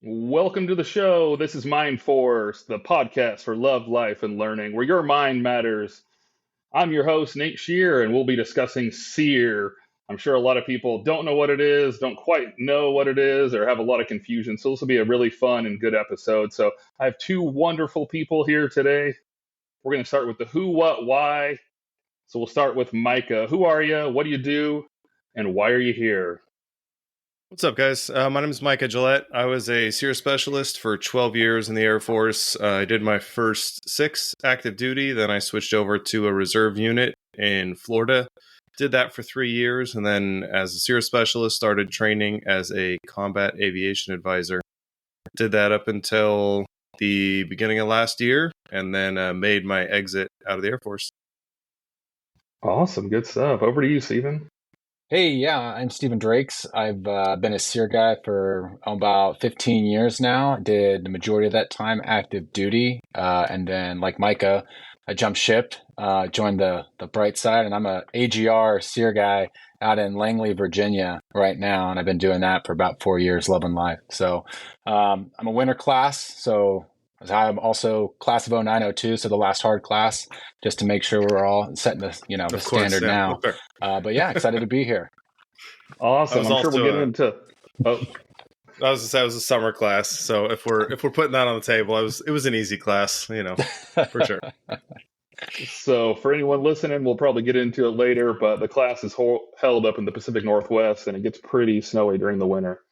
Welcome to the show. This is Mind Force, the podcast for love, life, and learning, where your mind matters. I'm your host, Nate Shear, and we'll be discussing SEER. I'm sure a lot of people don't know what it is, don't quite know what it is, or have a lot of confusion. So this will be a really fun and good episode. So I have two wonderful people here today. We're going to start with the who, what, why. So we'll start with Micah. Who are you? What do you do? And why are you here? What's up, guys? My name is Micah Gillette. I was a SEER specialist for 12 years in the Air Force. I did my first 6 active duty. Then I switched over to a reserve unit in Florida. Did that for 3 years. And then as a SEER specialist, started training as a combat aviation advisor. Did that up until the beginning of last year, and then made my exit out of the Air Force. Awesome. Good stuff. Over to you, Steven. Hey, yeah, I'm Steven Drakes. I've been a SEER guy for about 15 years now. I did the majority of that time active duty. And then, like Micah, I jumped ship, joined the bright side, and I'm a AGR SEER guy out in Langley, Virginia right now. And I've been doing that for about 4 years, loving life. So I'm a winter class. So I'm also class of 0902, so the last hard class, just to make sure we're all setting the standard now. But yeah, excited to be here. Awesome. I'm sure we'll get into. I was gonna say I was a summer class, so if we're putting that on the table, it was an easy class, for sure. So for anyone listening, we'll probably get into it later, but the class is held up in the Pacific Northwest, and it gets pretty snowy during the winter.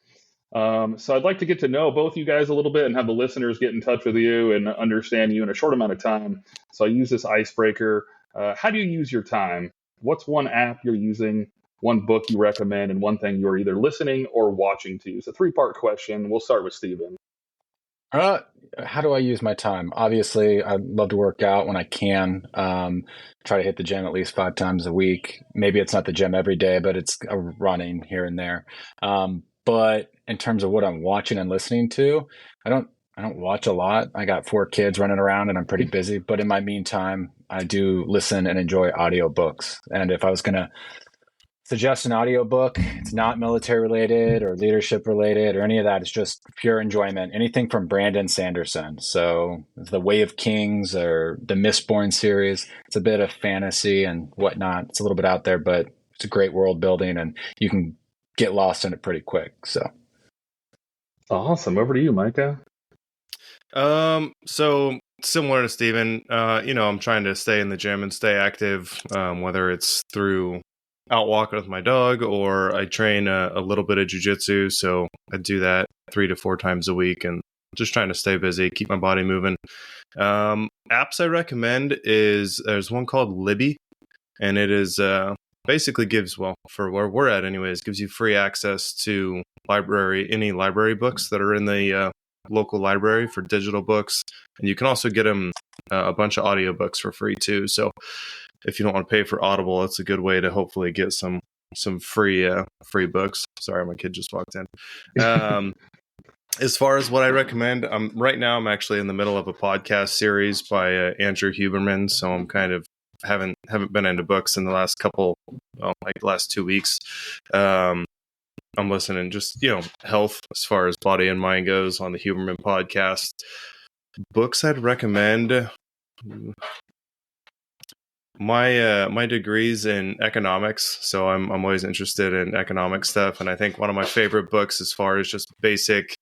So I'd like to get to know both you guys a little bit and have the listeners get in touch with you and understand you in a short amount of time. So I use this icebreaker. How do you use your time? What's one app you're using, one book you recommend, and one thing you're either listening or watching to? It's a 3-part question. We'll start with Steven. How do I use my time? Obviously, I love to work out when I can. Try to hit the gym at least 5 times a week. Maybe it's not the gym every day, but it's running here and there. But in terms of what I'm watching and listening to, I don't watch a lot. I got 4 kids running around and I'm pretty busy. But in my meantime, I do listen and enjoy audiobooks. And if I was going to suggest an audiobook, it's not military related or leadership related or any of that. It's just pure enjoyment. Anything from Brandon Sanderson. So The Way of Kings or the Mistborn series. It's a bit of fantasy and whatnot. It's a little bit out there, but it's a great world building and you can get lost in it pretty quick. So awesome. Over to you, Micah. So similar to Steven, I'm trying to stay in the gym and stay active, whether it's through out walking with my dog or I train a little bit of jiu-jitsu. So I do that 3 to 4 times a week and just trying to stay busy, keep my body moving. Apps I recommend there's one called Libby, and it is, basically gives, for where we're at anyways, gives you free access to any library books that are in the local library for digital books. And you can also get them a bunch of audiobooks for free too. So if you don't want to pay for Audible, it's a good way to hopefully get some free books. Sorry, my kid just walked in. As far as what I recommend, right now I'm actually in the middle of a podcast series by Andrew Huberman. So I'm kind of haven't been into books in the last last 2 weeks. I'm listening just, health as far as body and mind goes on the Huberman podcast. Books I'd recommend. My degree's in economics, so I'm always interested in economic stuff. And I think one of my favorite books as far as just basic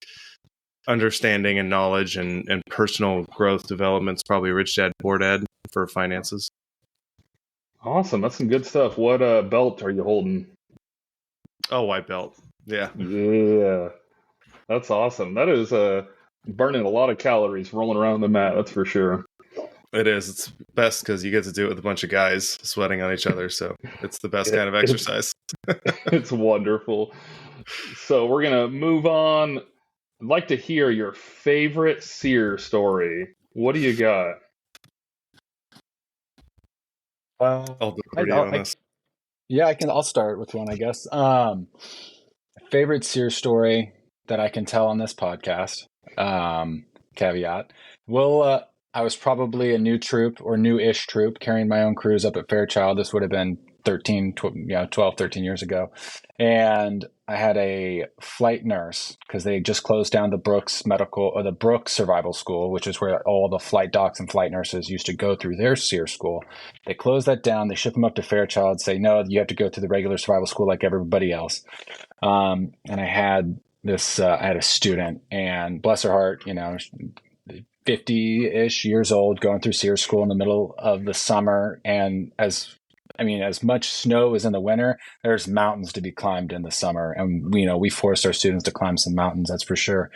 understanding and knowledge and personal growth development is probably Rich Dad Poor Dad for finances. Awesome. That's some good stuff. What belt are you holding? Oh, white belt. Yeah. Yeah. That's awesome. That is burning a lot of calories rolling around the mat. That's for sure. It is. It's best because you get to do it with a bunch of guys sweating on each other. So it's the best kind of exercise. It's wonderful. So we're going to move on. I'd like to hear your favorite SEER story. What do you got? I'll start with one, I guess. Favorite SEER story that I can tell on this podcast, caveat. I was probably a new troop or new-ish troop carrying my own crews up at Fairchild. This would have been 12, 13 years ago. And I had a flight nurse because they just closed down the Brooks Survival School, which is where all the flight docs and flight nurses used to go through their SEER school. They closed that down. They ship them up to Fairchild, say, no, you have to go through the regular survival school like everybody else. And I had a student, and bless her heart, 50-ish years old, going through SEER school in the middle of the summer. And as much snow as in the winter, there's mountains to be climbed in the summer. And, we forced our students to climb some mountains, that's for sure.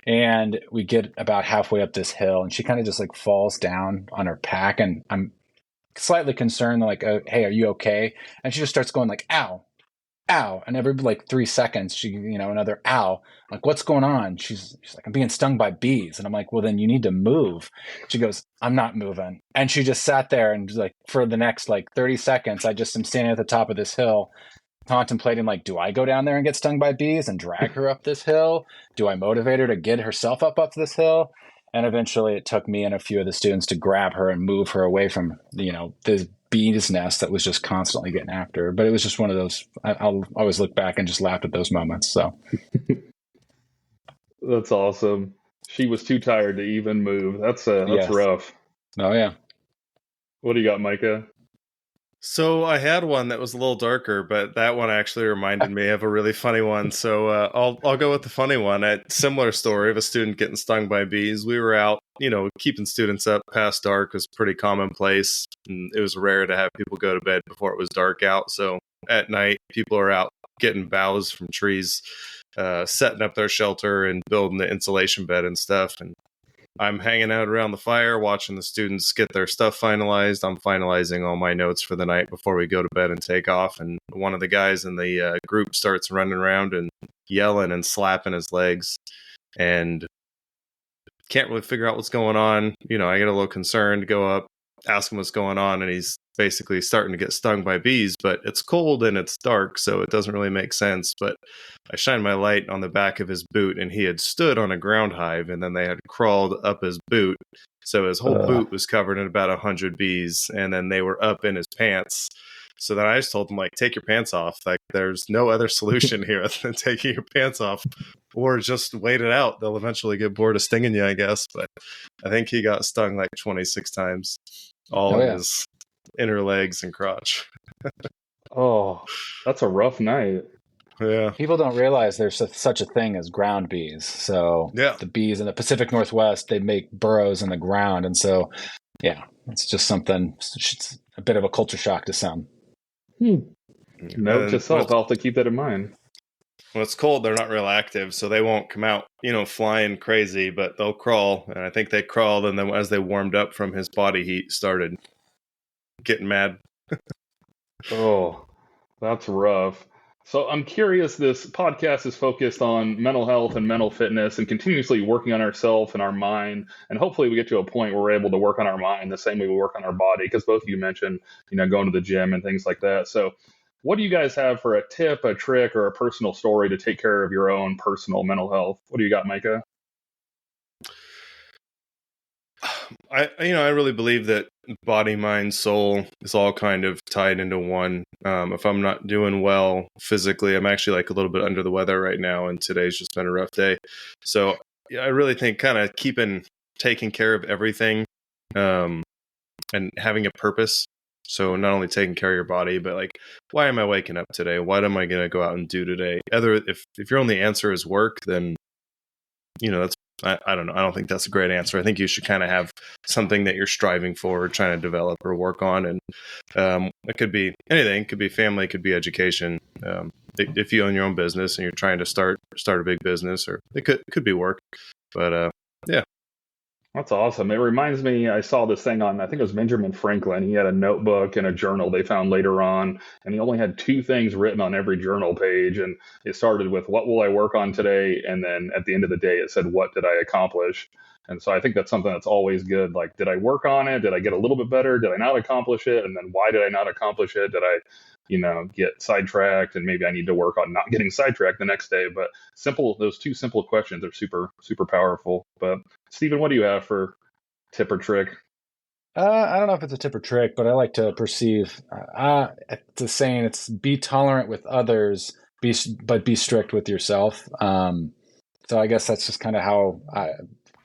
And we get about halfway up this hill, and she kind of just like falls down on her pack. And I'm slightly concerned, like, hey, are you okay? And she just starts going like, ow. And every like 3 seconds, she, another ow. I'm like, what's going on? She's like, I'm being stung by bees. And I'm like, well, then you need to move. She goes, I'm not moving. And she just sat there, and like for the next like 30 seconds, I just am standing at the top of this hill contemplating, like, do I go down there and get stung by bees and drag her up this hill? Do I motivate her to get herself up this hill? And eventually it took me and a few of the students to grab her and move her away from, this bee's nest that was just constantly getting after her. But it was just one of those, I'll always look back and just laugh at those moments. So That's awesome. She was too tired to even move. That's Yes. rough. Oh yeah. What do you got, Micah? So I had one that was a little darker, but that one actually reminded me of a really funny one. So I'll go with the funny one. A similar story of a student getting stung by bees. We were out, keeping students up past dark was pretty commonplace. And it was rare to have people go to bed before it was dark out. So at night, people are out getting boughs from trees, setting up their shelter and building the insulation bed and stuff. And I'm hanging out around the fire, watching the students get their stuff finalized. I'm finalizing all my notes for the night before we go to bed and take off. And one of the guys in the group starts running around and yelling and slapping his legs, and can't really figure out what's going on. I get a little concerned, go up, ask him what's going on, and he's basically starting to get stung by bees, but it's cold and it's dark, so it doesn't really make sense. But I shine my light on the back of his boot, and he had stood on a ground hive, and then they had crawled up his boot. So his whole boot was covered in about 100 bees, and then they were up in his pants. So then I just told him, like, take your pants off. Like, there's no other solution here other than taking your pants off, or just wait it out. They'll eventually get bored of stinging you, I guess. But I think he got stung like 26 times, all in his inner legs and crotch. Oh, that's a rough night. Yeah. People don't realize there's such a thing as ground bees. So the bees in the Pacific Northwest, they make burrows in the ground. And so, it's just something, it's a bit of a culture shock to some. Note to self, I'll have to keep that in mind. When it's cold, they're not real active, so they won't come out, flying crazy, but they'll crawl. And I think they crawled, and then as they warmed up from his body heat, started getting mad. Oh, that's rough. So I'm curious, this podcast is focused on mental health and mental fitness and continuously working on ourselves and our mind. And hopefully we get to a point where we're able to work on our mind the same way we work on our body, because both of you mentioned, going to the gym and things like that. So what do you guys have for a tip, a trick, or a personal story to take care of your own personal mental health? What do you got, Micah? I really believe that body, mind, soul is all kind of tied into one. If I'm not doing well physically, I'm actually like a little bit under the weather right now, and today's just been a rough day. So I really think kind of taking care of everything, and having a purpose. So not only taking care of your body, but like, why am I waking up today? What am I going to go out and do today? If your only answer is work, then that's, I don't know. I don't think that's a great answer. I think you should kind of have something that you're striving for, or trying to develop or work on. And it could be anything. It could be family. It could be education. If you own your own business and you're trying to start a big business, or it could be work. But yeah. That's awesome. It reminds me, I saw this thing on, I think it was Benjamin Franklin. He had a notebook and a journal they found later on, and he only had 2 things written on every journal page. And it started with, what will I work on today? And then at the end of the day, it said, what did I accomplish? And so I think that's something that's always good. Like, did I work on it? Did I get a little bit better? Did I not accomplish it? And then why did I not accomplish it? Did I, get sidetracked? And maybe I need to work on not getting sidetracked the next day. But those 2 simple questions are super, super powerful. But Steven, what do you have for tip or trick? I don't know if it's a tip or trick, but I like to perceive. It's a saying. It's be tolerant with others, but be strict with yourself. So I guess that's just kind of how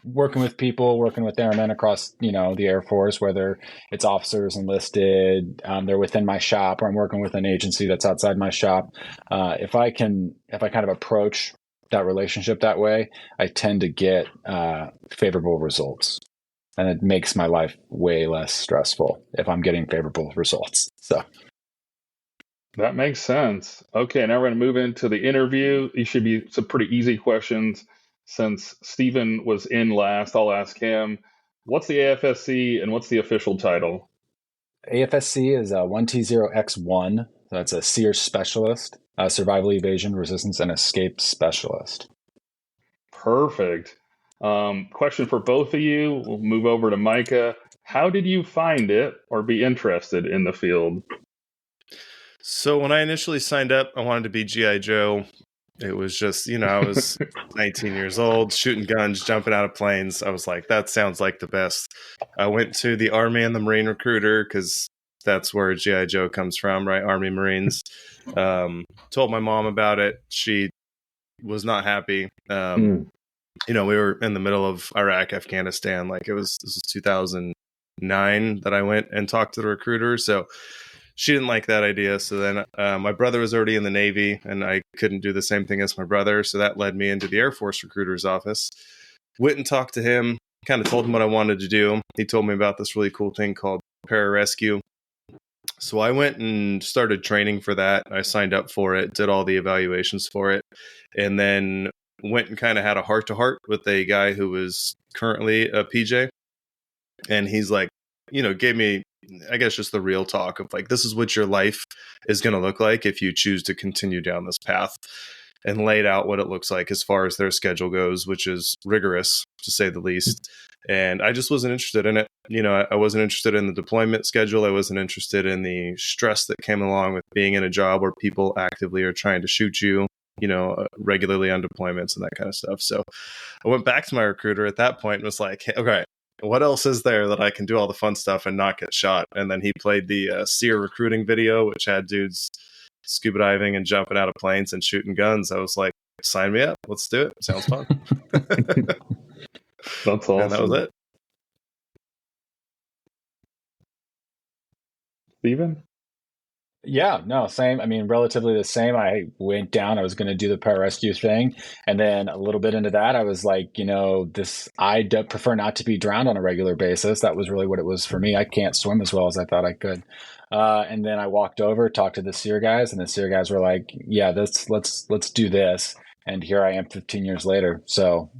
working with people, working with airmen across, the Air Force, whether it's officers enlisted, they're within my shop, or I'm working with an agency that's outside my shop. If I kind of approach that relationship that way, I tend to get favorable results. And it makes my life way less stressful if I'm getting favorable results. So That makes sense. Okay, now we're going to move into the interview. These should be some pretty easy questions. Since Steven was in last, I'll ask him, what's the AFSC and what's the official title? AFSC is a 1T0X1. So that's a SEER specialist, survival, evasion, resistance, and escape specialist. Perfect. Question for both of you. We'll move over to Micah. How did you find it or be interested in the field? So when I initially signed up, I wanted to be G.I. Joe. It was just, I was 19 years old, shooting guns, jumping out of planes. I was like, that sounds like the best. I went to the Army and the Marine recruiter because that's where G.I. Joe comes from, right? Army Marines. Told my mom about it. She was not happy. We were in the middle of Iraq, Afghanistan. This was 2009 that I went and talked to the recruiter. So she didn't like that idea. So then my brother was already in the Navy and I couldn't do the same thing as my brother. So that led me into the Air Force recruiter's office. Went and talked to him, kind of told him what I wanted to do. He told me about this really cool thing called pararescue. So I went and started training for that. I signed up for it, did all the evaluations for it, and then went and kind of had a heart-to-heart with a guy who was currently a PJ. And he's like, gave me, I guess, just the real talk of like, this is what your life is going to look like if you choose to continue down this path, and laid out what it looks like as far as their schedule goes, which is rigorous to say the least. And I just wasn't interested in it. I wasn't interested in the deployment schedule. I wasn't interested in the stress that came along with being in a job where people actively are trying to shoot you, regularly on deployments and that kind of stuff. So I went back to my recruiter at that point and was like, hey, okay, what else is there that I can do all the fun stuff and not get shot? And then he played the SEER recruiting video, which had dudes scuba diving and jumping out of planes and shooting guns. I was like, sign me up. Let's do it. Sounds fun. That's awesome. And that was it. Steven? Yeah, no, same. I mean, relatively the same. I went down, I was going to do the pararescue thing. And then a little bit into that, I was like, I prefer not to be drowned on a regular basis. That was really what it was for me. I can't swim as well as I thought I could. And then I walked over, talked to the SEER guys, and the SEER guys were like, yeah, let's do this. And here I am 15 years later. So.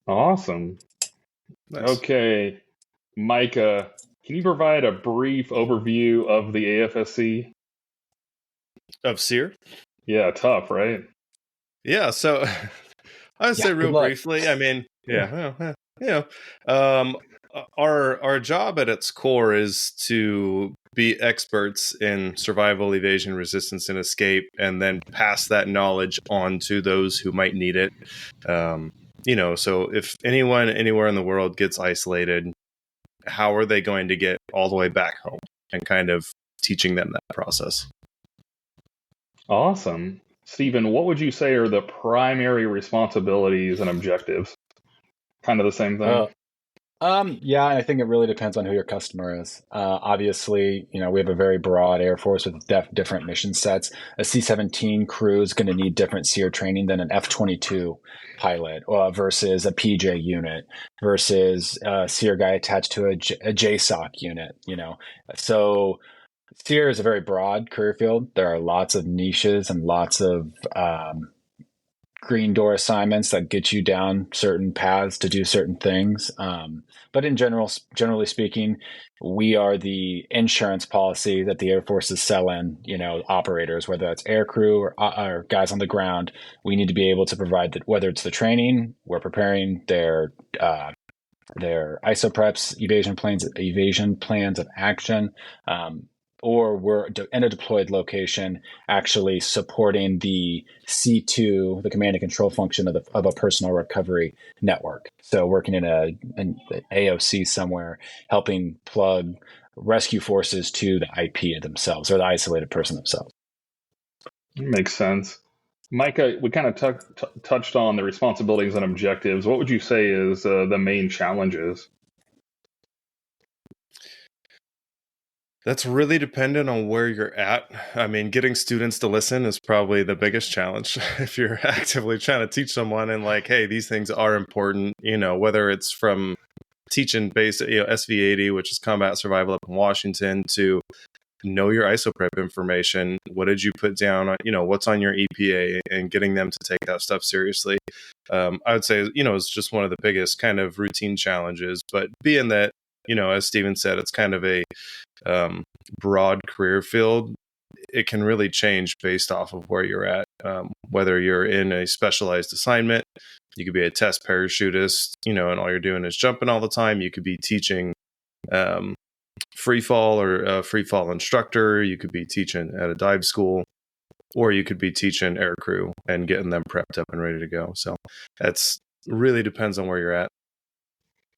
Awesome. Nice. Okay. Micah, can you provide a brief overview of the AFSC? Of SEER? Yeah, tough, right? Yeah, so I would say real briefly, I mean, our job at its core is to be experts in survival, evasion, resistance, and escape, and then pass that knowledge on to those who might need it. So if anyone anywhere in the world gets isolated, how are they going to get all the way back home, and kind of teaching them that process? Awesome. Steven, what would you say are the primary responsibilities and objectives? Kind of the same thing? Yeah, I think it really depends on who your customer is. Obviously, we have a very broad Air Force with different mission sets. A C-17 crew is going to need different SEER training than an F-22 pilot versus a PJ unit versus a SEER guy attached to a JSOC unit, So SEER is a very broad career field. There are lots of niches and lots of green door assignments that get you down certain paths to do certain things. But generally speaking, we are the insurance policy that the Air Force is selling, operators, whether that's air crew or guys on the ground. We need to be able to provide that, whether it's the training, we're preparing their ISO preps, evasion plans of action. or we're in a deployed location, actually supporting the C2, the command and control function of a personal recovery network. So working in an AOC somewhere, helping plug rescue forces to the IP themselves or the isolated person themselves. Makes sense. Micah, we kind of touched on the responsibilities and objectives. What would you say is the main challenges? That's really dependent on where you're at. I mean, getting students to listen is probably the biggest challenge. If you're actively trying to teach someone and like, hey, these things are important, whether it's from teaching basic, SV80, which is combat survival up in Washington, to know your ISOPREP information. What did you put down? What's on your EPA, and getting them to take that stuff seriously. I would say, it's just one of the biggest kind of routine challenges. But being that, as Steven said, it's kind of a broad career field, it can really change based off of where you're at. Whether you're in a specialized assignment, you could be a test parachutist, and all you're doing is jumping all the time. You could be teaching free fall or a free fall instructor. You could be teaching at a dive school, or you could be teaching air crew and getting them prepped up and ready to go. So that's really depends on where you're at.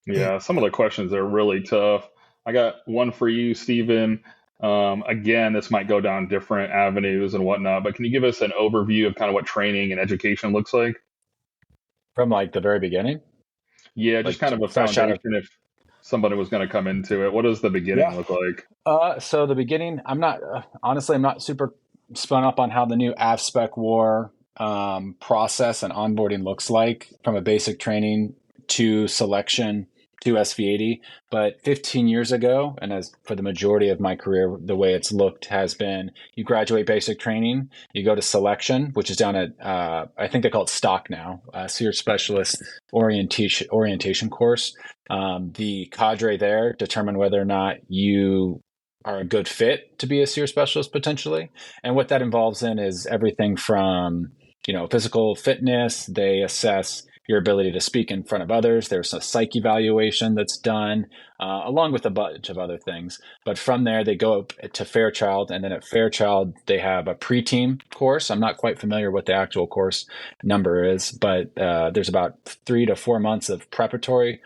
Yeah, some of the questions are really tough. I got one for you, Steven. Again, this might go down different avenues and whatnot, but can you give us an overview of kind of what training and education looks like? From like the very beginning? Yeah, just kind of a foundation if somebody was going to come into it. What does the beginning look like? So the beginning, I'm not super spun up on how the new AvSpec war process and onboarding looks like from a basic training to selection to SV80, but 15 years ago, and as for the majority of my career, the way it's looked has been you graduate basic training, you go to selection, which is down at, I think they call it stock now, SEER specialist orientation course. The cadre there determine whether or not you are a good fit to be a SEER specialist potentially. And what that involves in is everything from, physical fitness. They assess your ability to speak in front of others. There's a psych evaluation that's done, along with a bunch of other things. But from there, they go up to Fairchild, and then at Fairchild, they have a pre-team course. I'm not quite familiar what the actual course number is, but there's about 3 to 4 months of preparatory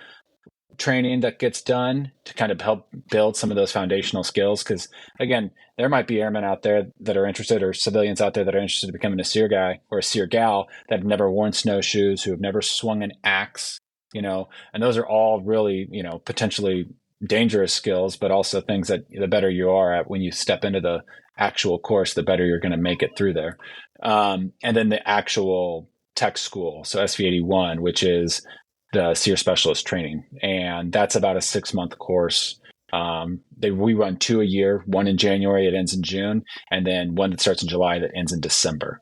training that gets done to kind of help build some of those foundational skills. Because again, there might be airmen out there that are interested, or civilians out there that are interested in becoming a SEER guy or a SEER gal that have never worn snowshoes, who have never swung an axe, and those are all really, potentially dangerous skills, but also things that the better you are at when you step into the actual course, the better you're going to make it through there. And then the actual tech school, so SV81, which is the SEER specialist training. And that's about a 6-month course. We run 2 a year, one in January, it ends in June, and then one that starts in July that ends in December.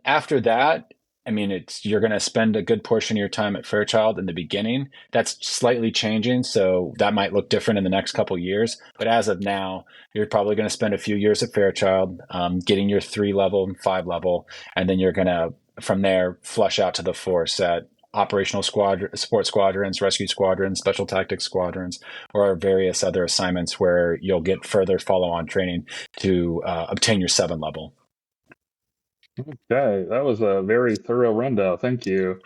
After that, you're going to spend a good portion of your time at Fairchild in the beginning. That's slightly changing, so that might look different in the next couple of years. But as of now, you're probably going to spend a few years at Fairchild, getting your 3 level and 5 level, and then you're going to, from there, flush out to the force at Operational Support Squadrons, Rescue Squadrons, Special Tactics Squadrons, or various other assignments where you'll get further follow-on training to obtain your 7 level. Okay, that was a very thorough rundown. Thank you.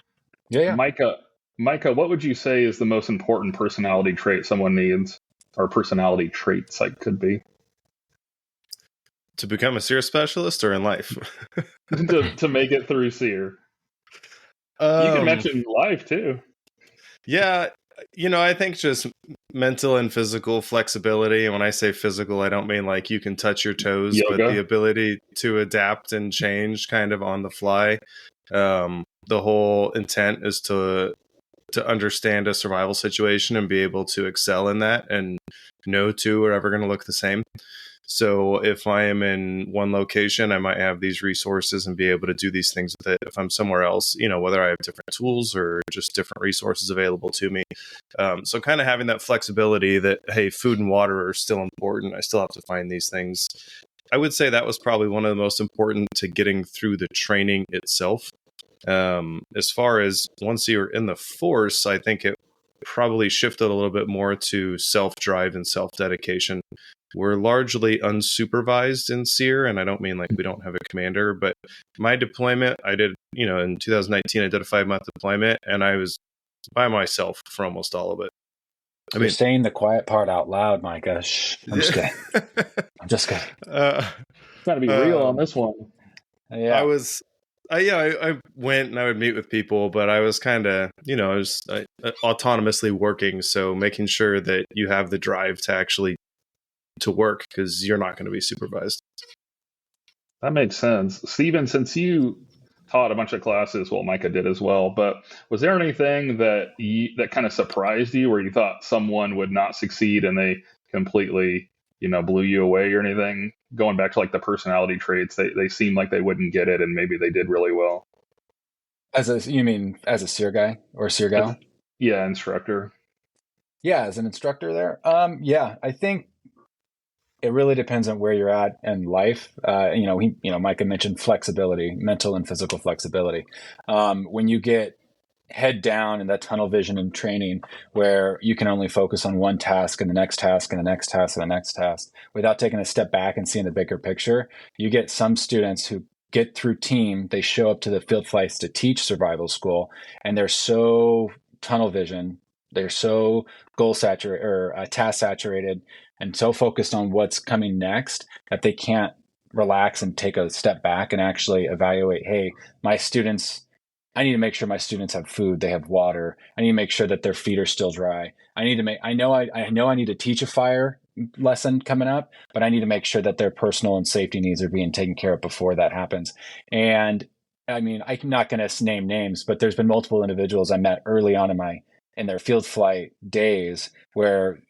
Yeah. Micah, what would you say is the most important personality trait someone needs, or personality traits could be? To become a SEER specialist, or in life? to make it through SEER. You can mention life too. Yeah, I think just mental and physical flexibility. And when I say physical, I don't mean like you can touch your toes, Yoga. But the ability to adapt and change kind of on the fly. The whole intent is to understand a survival situation and be able to excel in that, and no two are ever going to look the same. So if I am in one location, I might have these resources and be able to do these things with it. If I'm somewhere else, whether I have different tools or just different resources available to me. So kind of having that flexibility that, hey, food and water are still important. I still have to find these things. I would say that was probably one of the most important to getting through the training itself. As far as once you're in the force, I think it probably shifted a little bit more to self-drive and self-dedication. We're largely unsupervised in SEER, and I don't mean like we don't have a commander, but my deployment, I did, in 2019, I did a 5-month deployment, and I was by myself for almost all of it. You're saying the quiet part out loud, Micah. Shh, I'm just kidding. I'm just kidding. Got to be real on this one. Yeah. I went and I would meet with people, but I was kind of, autonomously working. So making sure that you have the drive to actually to work, because you're not going to be supervised. That makes sense. Steven, since you taught a bunch of classes, well, Micah did as well, but was there anything that kind of surprised you, where you thought someone would not succeed and they completely, blew you away, or anything? Going back to like the personality traits, they seem like they wouldn't get it, and maybe they did really well. You mean as a SEER guy or SEER gal? Yeah, instructor. Yeah, as an instructor there. Yeah, I think it really depends on where you're at in life. Micah mentioned flexibility, mental and physical flexibility. When you get head down in that tunnel vision and training, where you can only focus on one task and the next task and the next task and the next task, without taking a step back and seeing the bigger picture, you get some students who get through team, they show up to the field flights to teach survival school, and they're so tunnel vision, they're so goal saturated or task saturated, and so focused on what's coming next that they can't relax and take a step back and actually evaluate, hey, I need to make sure my students have food, they have water. I need to make sure that their feet are still dry. I know I need to teach a fire lesson coming up, but I need to make sure that their personal and safety needs are being taken care of before that happens. And I mean, I'm not going to name names, but there's been multiple individuals I met early on in their field flight days where,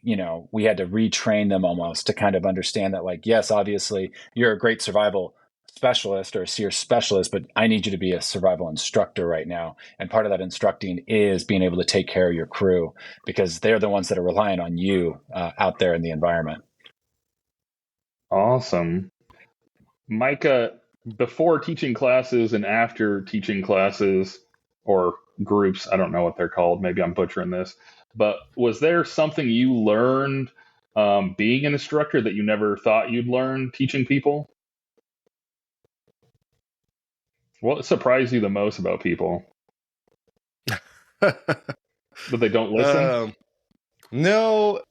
we had to retrain them almost to kind of understand that, like, yes, obviously you're a great survival specialist or a SEER specialist, but I need you to be a survival instructor right now. And part of that instructing is being able to take care of your crew, because they're the ones that are relying on you out there in the environment. Awesome. Micah, before teaching classes and after teaching classes or groups, I don't know what they're called, maybe I'm butchering this, but was there something you learned being an instructor that you never thought you'd learn teaching people? What surprised you the most about people? That they don't listen? No.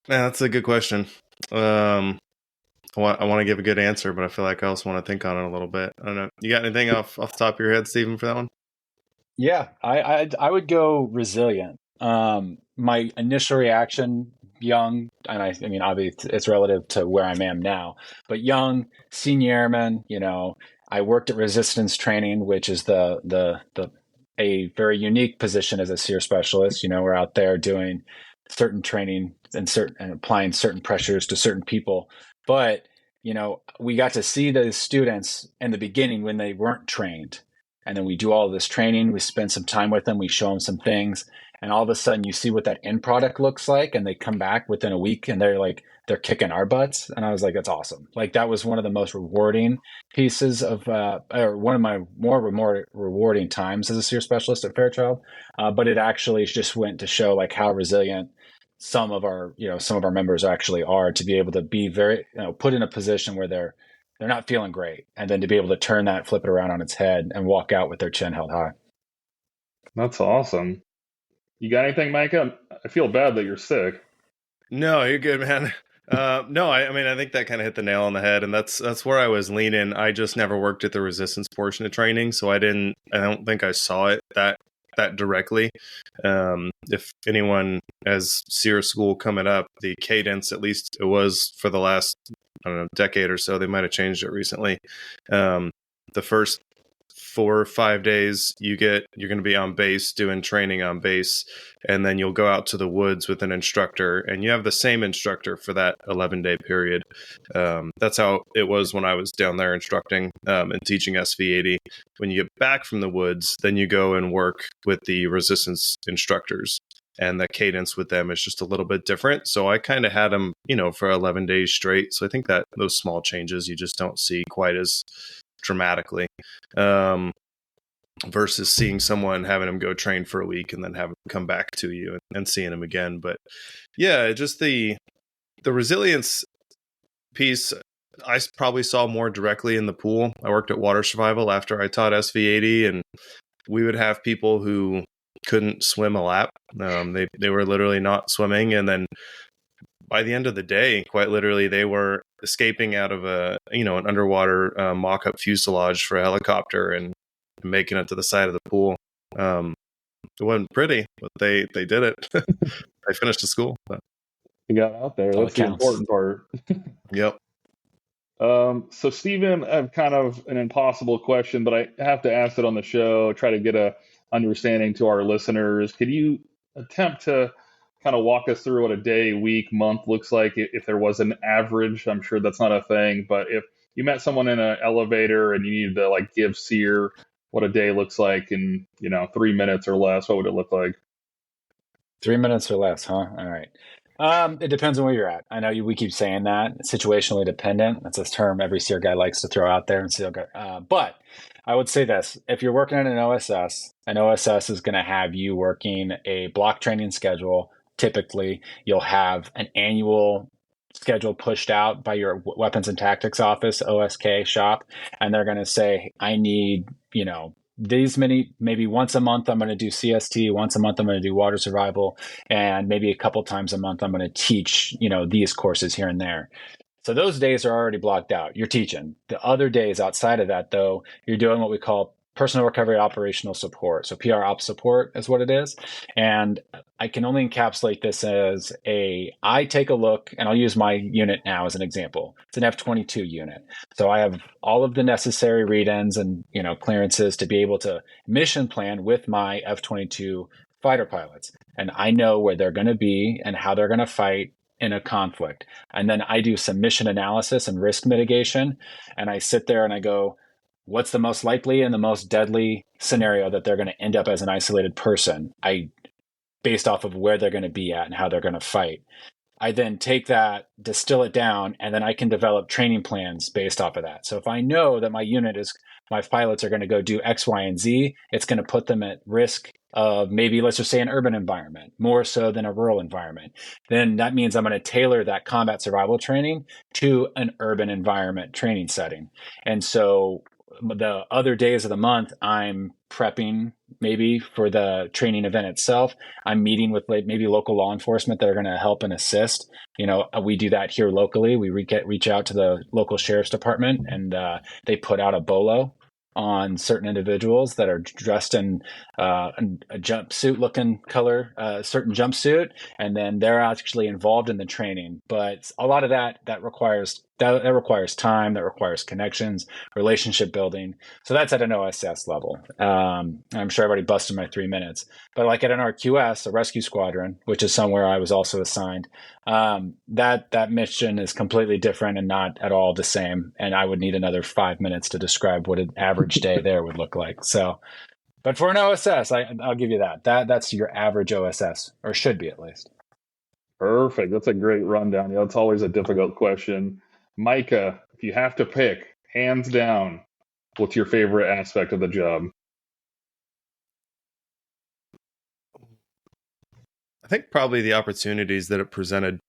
Man, that's a good question. I want to give a good answer, but I feel like I also want to think on it a little bit. I don't know. You got anything off the top of your head, Steven, for that one? Yeah, I would go resilient. My initial reaction, young, and I mean, obviously it's relative to where I am now, but young, senior airman, I worked at resistance training, which is a very unique position as a SEER specialist. We're out there doing certain training and applying certain pressures to certain people. But, we got to see those students in the beginning when they weren't trained. And then we do all of this training, we spend some time with them, we show them some things, and all of a sudden you see what that end product looks like, and they come back within a week and they're kicking our butts. And I was like, that's awesome. Like, that was one of the most rewarding pieces of, or one of my more rewarding times as a SEER specialist at Fairchild. But it actually just went to show like how resilient some of our members actually are, to be able to be very, put in a position where they're not feeling great, and then to be able to turn that, flip it around on its head, and walk out with their chin held high. That's awesome. You got anything, Micah? I feel bad that you're sick. No, you're good, man. No, I mean, I think that kind of hit the nail on the head, and that's where I was leaning. I just never worked at the resistance portion of training, so I don't think I saw it that directly. If anyone has SEER school coming up, the cadence, at least it was for the last, I don't know, decade or so, they might have changed it recently. The first 4 or 5 days you're going to be on base doing training on base, and then you'll go out to the woods with an instructor, and you have the same instructor for that 11-day period. That's how it was when I was down there instructing and teaching SV80. When you get back from the woods, then you go and work with the resistance instructors, and the cadence with them is just a little bit different. So I kind of had them, for 11 days straight. So I think that those small changes you just don't see quite as dramatically. versus seeing someone, having them go train for a week and then having them come back to you and seeing them again. But yeah, just the resilience piece, I probably saw more directly in the pool. I worked at water survival after I taught SV80, and we would have people who couldn't swim a lap. They were literally not swimming, and then by the end of the day, quite literally, they were escaping out of an underwater mock-up fuselage for a helicopter and making it to the side of the pool. It wasn't pretty, but they did it. They finished the school. But. You got out there. That's the important part. Yep. So Steven, I have kind of an impossible question, but I have to ask it on the show, try to get a understanding to our listeners. Could you attempt to kind of walk us through what a day, week, month looks like if there was an average? I'm sure that's not a thing, but if you met someone in an elevator and you needed to like give SEER what a day looks like in, 3 minutes or less, what would it look like? 3 minutes or less, huh? All right. It depends on where you're at. I know we keep saying that. It's situationally dependent. That's a term every SEER guy likes to throw out there. But I would say this. If you're working at an OSS is going to have you working a block training schedule. Typically, you'll have an annual schedule pushed out by your weapons and tactics office, OSK shop, and they're going to say, I need, these many, maybe once a month, I'm going to do CST. Once a month, I'm going to do water survival. And maybe a couple times a month, I'm going to teach, these courses here and there. So those days are already blocked out. You're teaching. The other days outside of that, though, you're doing what we call personal recovery operational support. So PR op support is what it is. And I can only encapsulate this as I take a look, and I'll use my unit now as an example. It's an F-22 unit. So I have all of the necessary read-ins and, clearances to be able to mission plan with my F-22 fighter pilots. And I know where they're going to be and how they're going to fight in a conflict. And then I do some mission analysis and risk mitigation. And I sit there and I go, what's the most likely and the most deadly scenario that they're going to end up as an isolated person? Based off of where they're going to be at and how they're going to fight. I then take that, distill it down, and then I can develop training plans based off of that. So if I know that my pilots are going to go do X, Y, and Z, it's going to put them at risk of maybe, let's just say, an urban environment, more so than a rural environment. Then that means I'm going to tailor that combat survival training to an urban environment training setting. And so the other days of the month, I'm prepping maybe for the training event itself. I'm meeting with maybe local law enforcement that are going to help and assist. We do that here locally. We reach out to the local sheriff's department, and they put out a bolo on certain individuals that are dressed in a jumpsuit looking color, certain jumpsuit, and then they're actually involved in the training. But a lot of that requires time, that requires connections, relationship building. So that's at an OSS level. I'm sure I've already busted my 3 minutes, but like at an RQS, a rescue squadron, which is somewhere I was also assigned, that mission is completely different and not at all the same. And I would need another 5 minutes to describe what an average day there would look like. So, but for an OSS, I'll give you that. That's your average OSS, or should be at least. Perfect. That's a great rundown. It's always a difficult question. Micah, if you have to pick, hands down, what's your favorite aspect of the job? I think probably the opportunities that it presented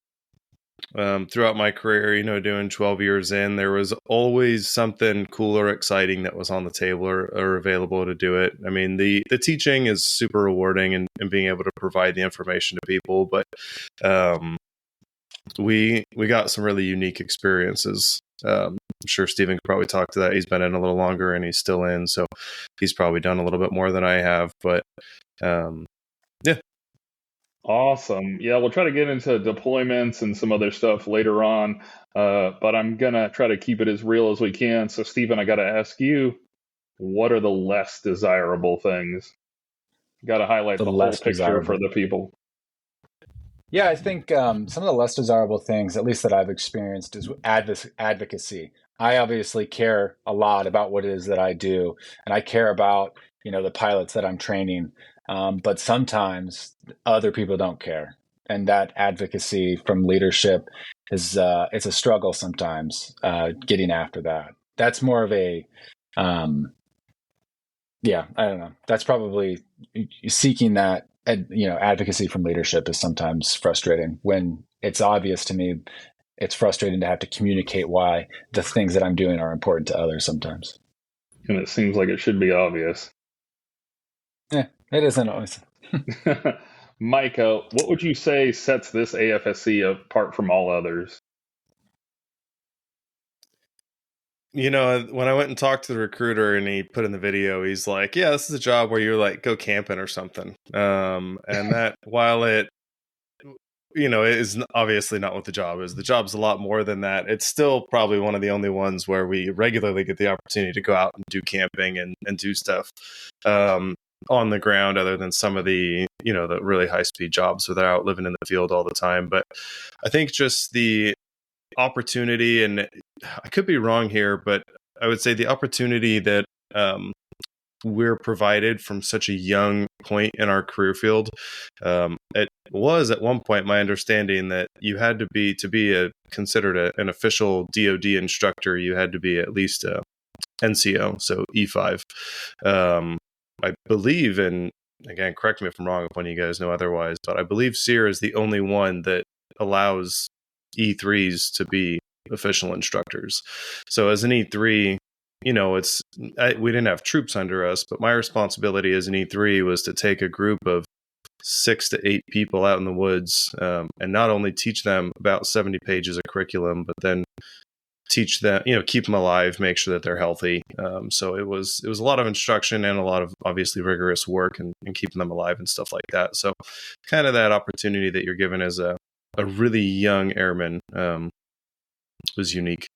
throughout my career. Doing 12 years in, there was always something cool or exciting that was on the table or available to do it. I mean, the teaching is super rewarding and being able to provide the information to people, but we got some really unique experiences. I'm sure Steven could probably talk to that. He's been in a little longer and he's still in, so he's probably done a little bit more than I have, but yeah. Awesome. Yeah, we'll try to get into deployments and some other stuff later on, but I'm going to try to keep it as real as we can. So, Steven, I got to ask you, what are the less desirable things? Got to highlight the whole picture for the people. Yeah, I think some of the less desirable things, at least that I've experienced, is advocacy. I obviously care a lot about what it is that I do, and I care about, the pilots that I'm training. But sometimes other people don't care, and that advocacy from leadership is it's a struggle sometimes getting after that. That's more of a Yeah, I don't know. That's probably seeking that, advocacy from leadership is sometimes frustrating. When it's obvious to me, it's frustrating to have to communicate why the things that I'm doing are important to others sometimes. And it seems like it should be obvious. Yeah, it isn't always. Micah, what would you say sets this AFSC apart from all others? When I went and talked to the recruiter and he put in the video, he's like, yeah, this is a job where you're like, go camping or something. And that, while it is obviously not what the job is. The job's a lot more than that. It's still probably one of the only ones where we regularly get the opportunity to go out and do camping and do stuff on the ground, other than some of the, the really high speed jobs where they're out living in the field all the time. But I think just the opportunity, and I could be wrong here, but I would say the opportunity that we're provided from such a young point in our career field. It was at one point my understanding that you had to be considered an official DoD instructor. You had to be at least a NCO, so E5. I believe, and again, correct me if I'm wrong if one of you guys know otherwise, but I believe SEER is the only one that allows E3s to be official instructors. So as an E3, we didn't have troops under us, but my responsibility as an E3 was to take a group of 6 to 8 people out in the woods and not only teach them about 70 pages of curriculum, but then teach them, keep them alive, make sure that they're healthy. So it was a lot of instruction and a lot of obviously rigorous work and keeping them alive and stuff like that. So kind of that opportunity that you're given as a really young airman was unique.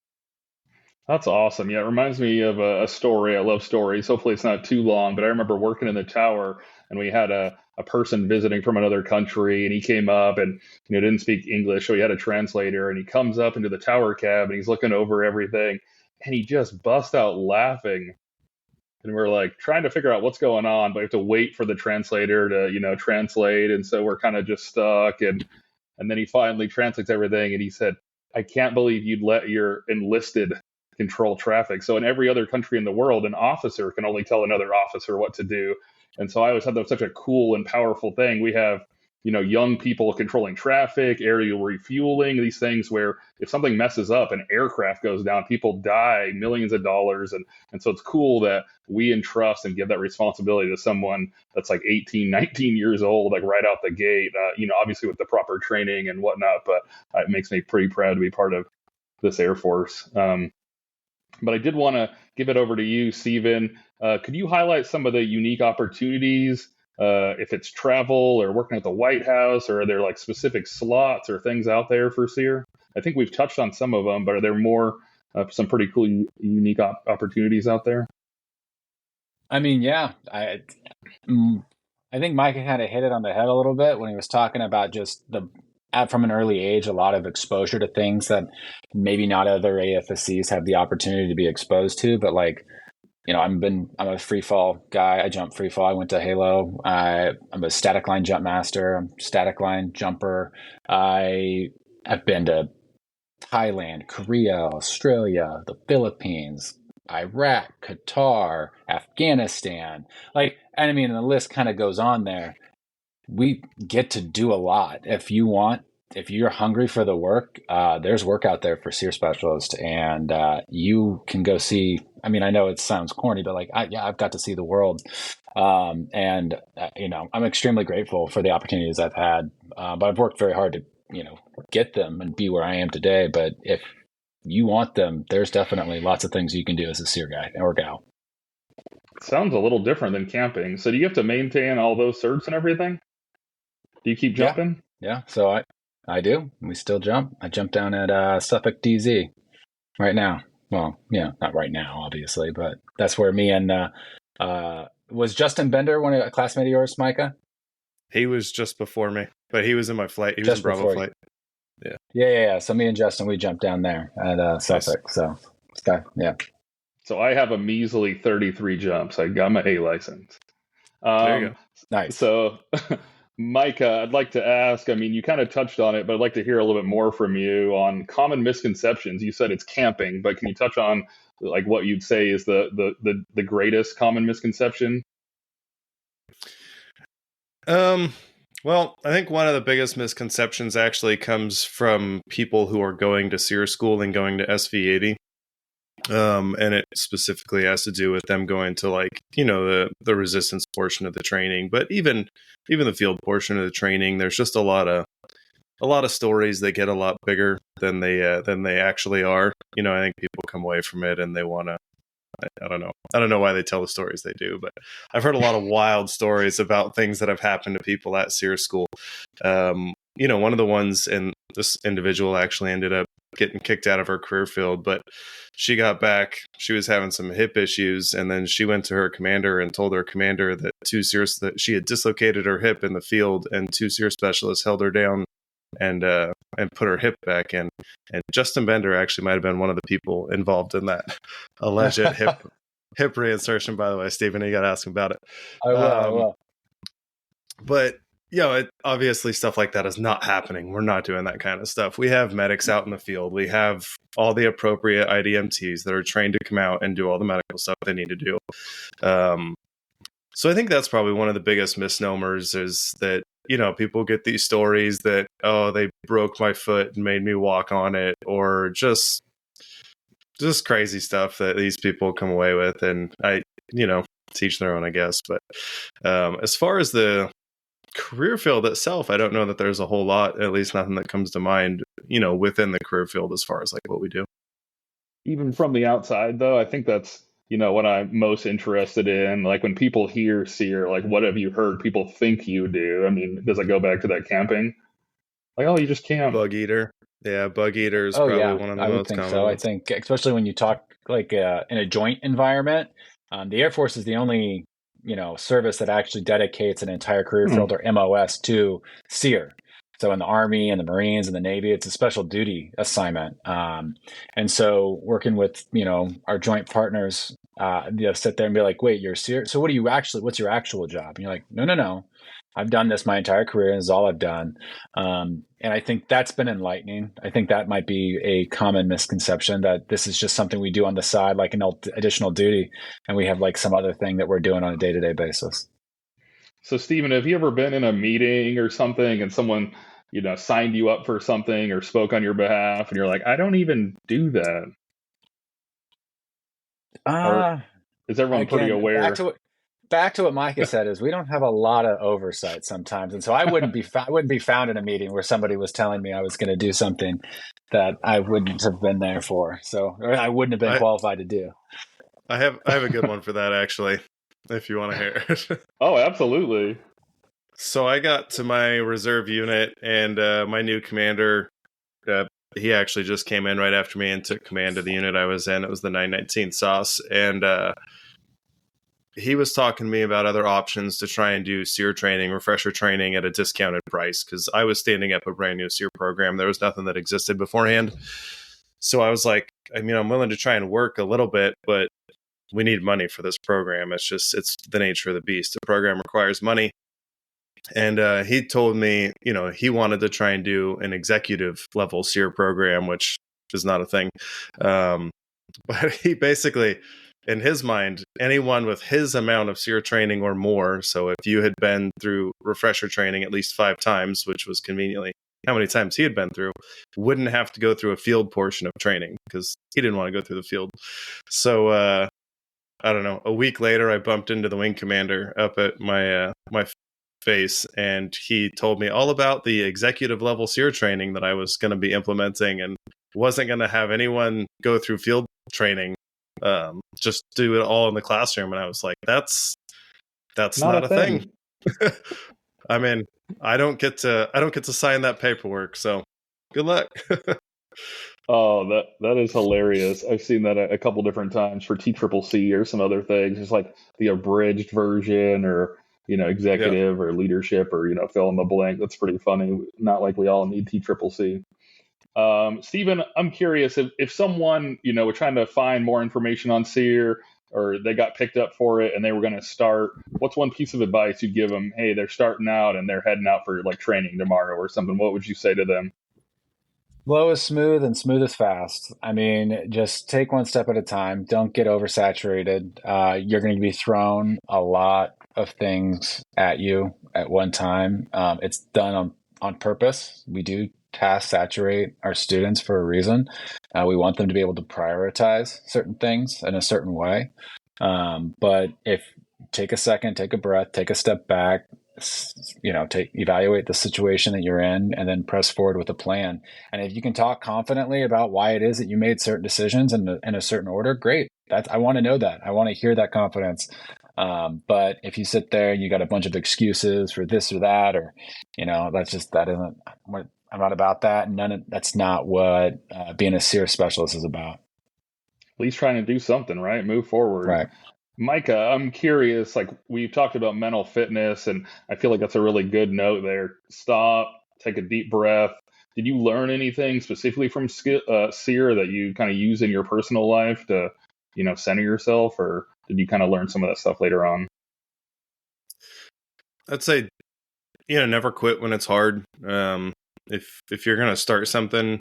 That's awesome. Yeah, it reminds me of a story. I love stories. Hopefully it's not too long, but I remember working in the tower and we had a person visiting from another country, and he came up and didn't speak English, so he had a translator, and he comes up into the tower cab and he's looking over everything and he just busts out laughing. And we're like trying to figure out what's going on, but we have to wait for the translator to, translate. And so we're kind of just stuck. And then he finally translates everything. And he said, I can't believe you'd let your enlisted control traffic. So in every other country in the world, an officer can only tell another officer what to do. And so I always thought that was such a cool and powerful thing. We have, young people controlling traffic, aerial refueling, these things where if something messes up, an aircraft goes down, people die, millions of dollars. And so it's cool that we entrust and give that responsibility to someone that's like 18, 19 years old, like right out the gate, obviously with the proper training and whatnot. But it makes me pretty proud to be part of this Air Force. But I did want to give it over to you, Steven. Could you highlight some of the unique opportunities, if it's travel or working at the White House, or are there like specific slots or things out there for SEER? I think we've touched on some of them, but are there more, some pretty cool, unique opportunities out there? I mean, yeah, I think Micah kind of hit it on the head a little bit when he was talking about just from an early age, a lot of exposure to things that maybe not other AFSCs have the opportunity to be exposed to. But like, I'm a free fall guy. I jump free fall. I went to Halo. I'm a static line jump master. I'm a static line jumper. I've been to Thailand, Korea, Australia, the Philippines, Iraq, Qatar, Afghanistan. And I mean, the list kind of goes on there. We get to do a lot. If you're hungry for the work, there's work out there for SEER specialists, and you can go see. I mean, I know it sounds corny, but I've got to see the world, and I'm extremely grateful for the opportunities I've had. But I've worked very hard to get them and be where I am today. But if you want them, there's definitely lots of things you can do as a SEER guy or gal. Sounds a little different than camping. So do you have to maintain all those certs and everything? Do you keep jumping? Yeah. So I do. We still jump. I jump down at Suffolk DZ right now. Well, not right now, obviously, but that's where me and was Justin Bender a classmate of yours, Micah? He was just before me, but he was in my flight. He was in Bravo flight. Yeah. Yeah. So me and Justin, we jumped down there at Suffolk. Nice. So yeah. So I have a measly 33 jumps. I got my A license. There you go. Nice. So, Micah, I'd like to ask, I mean, you kind of touched on it, but I'd like to hear a little bit more from you on common misconceptions. You said it's camping, but can you touch on like what you'd say is the greatest common misconception? Well, I think one of the biggest misconceptions actually comes from people who are going to SEER school and going to SV80. And it specifically has to do with them going to, like, you know, the resistance portion of the training, but even the field portion of the training, there's just a lot of stories that get a lot bigger than they actually are. You know, I think people come away from it and they want to, I don't know why they tell the stories they do, but I've heard a lot of wild stories about things that have happened to people at SEER school. You know, one of the ones, and this individual actually ended up getting kicked out of her career field, but she got back. She was having some hip issues, and then she went to her commander and told her commander that that she had dislocated her hip in the field, and 2 SEER specialists held her down and put her hip back in. And Justin Bender actually might have been one of the people involved in that alleged hip reinsertion. By the way, Stephen, you got to ask him about it. I will. But you know, obviously stuff like that is not happening. We're not doing that kind of stuff. We have medics out in the field. We have all the appropriate IDMTs that are trained to come out and do all the medical stuff they need to do. So I think that's probably one of the biggest misnomers, is that, you know, people get these stories that, oh, they broke my foot and made me walk on it, or just crazy stuff that these people come away with. And I, you know, teach their own, I guess. But as far as the career field itself, I don't know that there's a whole lot, at least nothing that comes to mind, you know, within the career field as far as like what we do. Even from the outside, though, I think that's, you know, what I'm most interested in. Like when people hear SEER, like, what have you heard people think you do? I mean, does it go back to that camping? Like, oh, you just camp. Bug eater. Yeah, bug eater is probably one of the most common so. ones. I think, especially when you talk like in a joint environment, the Air Force is the only, you know, service that actually dedicates an entire career field or MOS to SEER. So in the Army and the Marines and the Navy, it's a special duty assignment. And so working with, you know, our joint partners, you know, sit there and be like, wait, you're SEER? So what's your actual job? And you're like, no. I've done this my entire career, and this is all I've done. And I think that's been enlightening. I think that might be a common misconception, that this is just something we do on the side, like an additional duty, and we have like some other thing that we're doing on a day-to-day basis. So, Stephen, have you ever been in a meeting or something and someone, you know, signed you up for something or spoke on your behalf, and you're like, I don't even do that? Or is everyone pretty aware? Back to what Micah said, is we don't have a lot of oversight sometimes. And so I wouldn't be found in a meeting where somebody was telling me I was going to do something that I wouldn't have been there for. So, or I wouldn't have been qualified to do. I have a good one for that, actually, if you want to hear it. Oh, absolutely. So I got to my reserve unit, and my new commander, he actually just came in right after me and took command of the unit I was in. It was the 919 SOS. And he was talking to me about other options to try and do SEER training, refresher training at a discounted price, because I was standing up a brand new SEER program. There was nothing that existed beforehand. So I was like, I mean, I'm willing to try and work a little bit, but we need money for this program. It's the nature of the beast. The program requires money. And he told me, you know, he wanted to try and do an executive level SEER program, which is not a thing. But he basically, in his mind, anyone with his amount of SEER training or more, so if you had been through refresher training at least 5 times, which was conveniently how many times he had been through, wouldn't have to go through a field portion of training, because he didn't want to go through the field. So I don't know, a week later, I bumped into the wing commander up at my face, and he told me all about the executive level SEER training that I was going to be implementing, and wasn't going to have anyone go through field training, just do it all in the classroom. And I was like, that's not a thing. I mean, I don't get to sign that paperwork, so good luck. Oh, that is hilarious. I've seen that a couple different times for TCCC or some other things. It's like the abridged version, or, you know, executive or leadership, or, you know, fill in the blank. That's pretty funny. Not like we all need TCCC. Steven, I'm curious if someone, you know, were trying to find more information on SEER, or they got picked up for it and they were going to start, what's one piece of advice you'd give them? Hey, they're starting out and they're heading out for like training tomorrow or something. What would you say to them? Low is smooth and smooth is fast. I mean, just take one step at a time. Don't get oversaturated. You're going to be thrown a lot of things at you at one time. It's done on purpose. We do task saturate our students for a reason. We want them to be able to prioritize certain things in a certain way. But if take a second, take a breath, take a step back, evaluate the situation that you're in, and then press forward with a plan. And if you can talk confidently about why it is that you made certain decisions in a certain order, great. I want to know that. I want to hear that confidence. But if you sit there and you got a bunch of excuses for this or that, or that isn't what I'm not about that. That's not what being a SEER specialist is about. At least trying to do something, right? Move forward. Right. Micah, I'm curious, like we've talked about mental fitness, and I feel like that's a really good note there. Stop, take a deep breath. Did you learn anything specifically from SEER that you kind of use in your personal life to, center yourself, or did you kind of learn some of that stuff later on? I'd say, never quit when it's hard. If you're going to start something,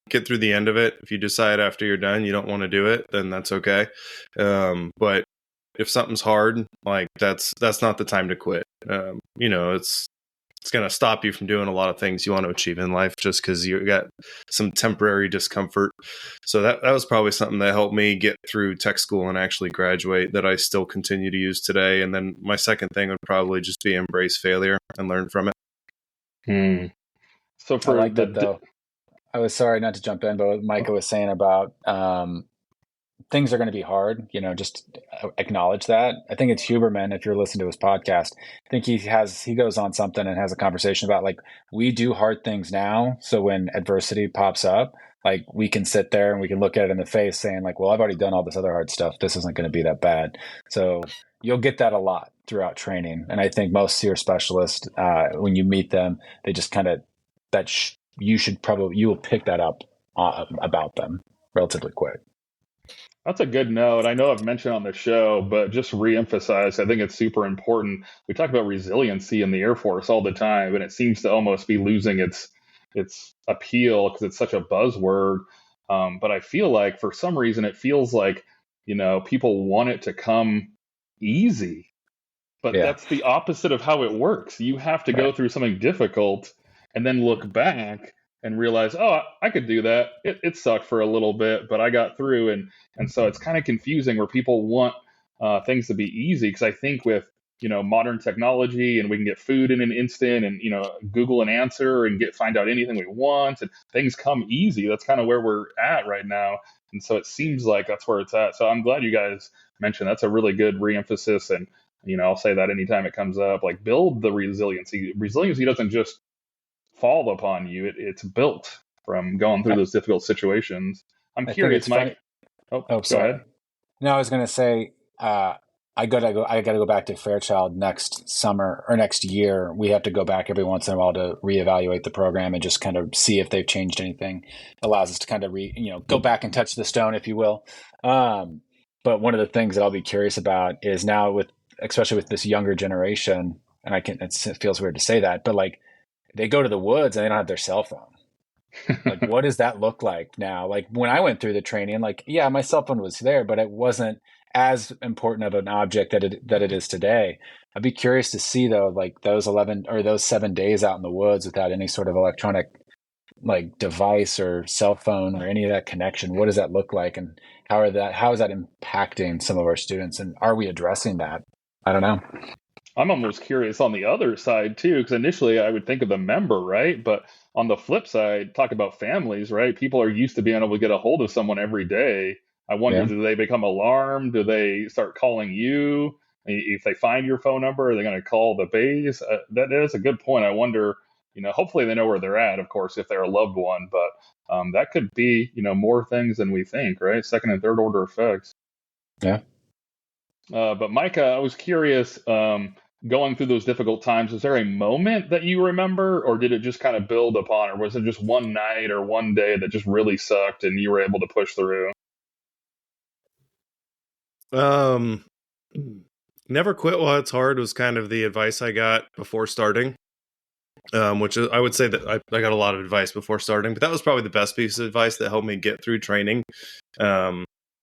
get through the end of it. If you decide after you're done you don't want to do it, then that's okay. But if something's hard, like that's not the time to quit. It's going to stop you from doing a lot of things you want to achieve in life just because you got some temporary discomfort. So that was probably something that helped me get through tech school and actually graduate that I still continue to use today. And then my second thing would probably just be embrace failure and learn from it. So for I like that though. I was sorry not to jump in, but what Micah was saying about things are going to be hard, just acknowledge that. I think it's Huberman, if you're listening to his podcast, I think he goes on something and has a conversation about like, we do hard things now. So when adversity pops up, like we can sit there and we can look at it in the face saying like, well, I've already done all this other hard stuff. This isn't going to be that bad. So you'll get that a lot throughout training. And I think most SEER specialists, when you meet them, they just kind of, you will pick that up about them relatively quick. That's a good note. I know I've mentioned on the show, but just reemphasize, I think it's super important. We talk about resiliency in the Air Force all the time, and it seems to almost be losing its appeal because it's such a buzzword. But I feel like for some reason it feels like, people want it to come easy. But that's the opposite of how it works. You have to go through something difficult and then look back and realize, oh, I could do that. It sucked for a little bit, but I got through. And so it's kind of confusing where people want things to be easy. Because I think with, modern technology and we can get food in an instant and, Google an answer and find out anything we want and things come easy. That's kind of where we're at right now. And so it seems like that's where it's at. So I'm glad you guys mentioned that's a really good reemphasis. And I'll say that anytime it comes up, like build the resiliency. Resiliency doesn't just fall upon you. It's built from going through those difficult situations. I'm curious, Mike. Oh, sorry. Go ahead. No, I was going to say, I got to go back to Fairchild next summer or next year. We have to go back every once in a while to reevaluate the program and just kind of see if they've changed anything. It allows us to kind of go back and touch the stone, if you will. But one of the things that I'll be curious about is now especially with this younger generation, and it feels weird to say that, but like they go to the woods and they don't have their cell phone. Like, what does that look like now? Like when I went through the training, like, yeah, my cell phone was there, but it wasn't as important of an object that it is today. I'd be curious to see though, like those 7 days out in the woods without any sort of electronic like device or cell phone or any of that connection. What does that look like? And how is that impacting some of our students? And are we addressing that? I don't know. I'm almost curious on the other side too, because initially I would think of the member, right? But on the flip side, talk about families, right? People are used to being able to get a hold of someone every day. I wonder, do they become alarmed? Do they start calling you? If they find your phone number, are they going to call the base? That is a good point. I wonder, hopefully they know where they're at, of course, if they're a loved one, but that could be, more things than we think, right? Second and third order effects. Yeah. But Micah, I was curious, going through those difficult times, is there a moment that you remember, or did it just kind of build upon, or was it just one night or one day that just really sucked and you were able to push through? Never quit while it's hard was kind of the advice I got before starting. which is, I would say that I got a lot of advice before starting, but that was probably the best piece of advice that helped me get through training.